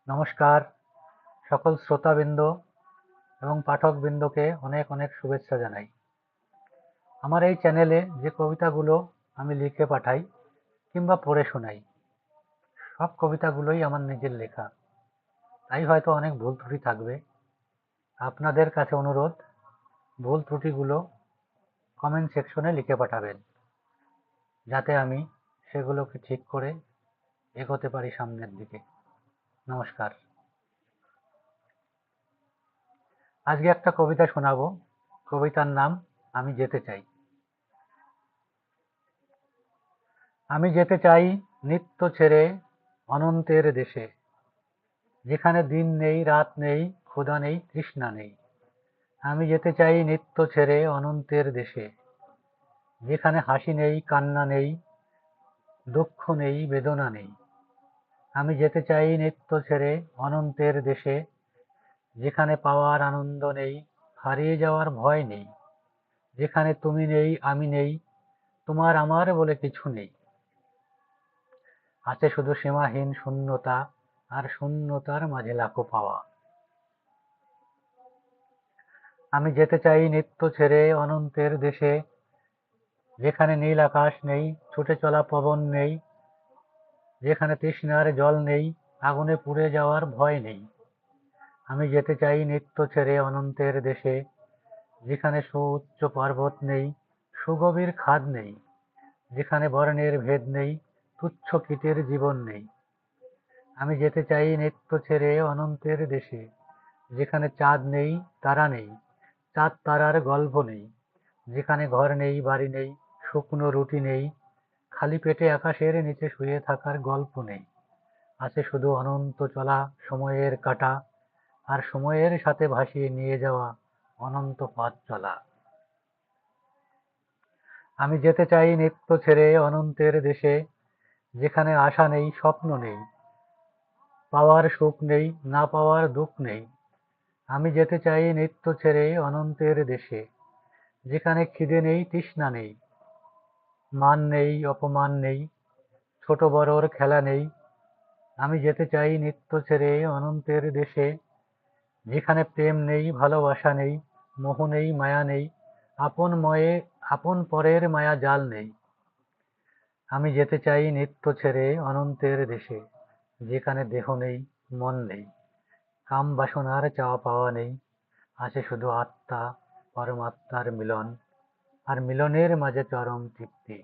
নমস্কার সকল শ্রোতাবৃন্দ এবং পাঠকবৃন্দকে অনেক অনেক শুভেচ্ছা জানাই। আমার এই চ্যানেলে যে কবিতাগুলো আমি লিখে পাঠাই কিংবা পড়ে শোনাই, সব কবিতাগুলোই আমার নিজের লেখা, তাই হয়তো অনেক ভুল ত্রুটি থাকবে। আপনাদের কাছে অনুরোধ, ভুল ত্রুটিগুলো কমেন্ট সেকশনে লিখে পাঠাবেন, যাতে আমি সেগুলোকে ঠিক করে এগোতে পারি সামনের দিকে। নমস্কার। আজকে একটা কবিতা শোনাবো। কবিতার নাম আমি যেতে চাই। আমি যেতে চাই নিত্য ছেড়ে অনন্তের দেশে, যেখানে দিন নেই, রাত নেই, ক্ষুধা নেই, তৃষ্ণা নেই। আমি যেতে চাই নিত্য ছেড়ে অনন্তের দেশে, যেখানে হাসি নেই, কান্না নেই, দুঃখ নেই, বেদনা নেই। আমি যেতে চাই নিত্য ছেড়ে অনন্তের দেশে, যেখানে পাওয়ার আনন্দ নেই, হারিয়ে যাওয়ার ভয় নেই, যেখানে তুমি নেই, আমি নেই, তোমার আমার বলে কিছু নেই। আছে শুধু সীমাহীন শূন্যতা, আর শূন্যতার মাঝে লাখো পাওয়া। আমি যেতে চাই নিত্য ছেড়ে অনন্তের দেশে, যেখানে নীল আকাশ নেই, ছুটে চলা পবন নেই, যেখানে তৃষ্ণার জল নেই, আগুনে পুড়ে যাওয়ার ভয় নেই। আমি যেতে চাই নিত্য ছেড়ে অনন্তের দেশে, যেখানে সুউচ্চ পর্বত নেই, সুগভীর খাদ নেই, যেখানে বর্ণের ভেদ নেই, তুচ্ছ কীটের জীবন নেই। আমি যেতে চাই নিত্য ছেড়ে অনন্তের দেশে, যেখানে চাঁদ নেই, তারা নেই, চাঁদ তারার গল্প নেই, যেখানে ঘর নেই, বাড়ি নেই, শুকনো রুটি নেই, খালি পেটে আকাশের নিচে শুয়ে থাকার গল্প নেই। আছে শুধু অনন্ত চলা সময়ের কাঁটা, আর সময়ের সাথে ভাসিয়ে নিয়ে যাওয়া অনন্ত পথ চলা। আমি যেতে চাই নিত্য ছেড়ে অনন্তের দেশে, যেখানে আশা নেই, স্বপ্ন নেই, পাওয়ার সুখ নেই, না পাওয়ার দুঃখ নেই। আমি যেতে চাই নিত্য ছেড়ে অনন্তের দেশে, যেখানে খিদে নেই, তৃষ্ণা নেই, মান নেই, অপমান নেই, ছোট বড়র খেলা নেই। আমি যেতে চাই নিত্য ছেড়ে অনন্তের দেশে, যেখানে প্রেম নেই, ভালোবাসা নেই, মোহ নেই, মায়া নেই, আপন পরের মায়া জাল নেই। আমি যেতে চাই নিত্য ছেড়ে অনন্তের দেশে, যেখানে দেহ নেই, মন নেই, কাম বাসনার চাওয়া পাওয়া নেই। আছে শুধু আত্মা, পরমাত্মার মিলন, আর মিলনের মাঝে চরম তৃপ্তি।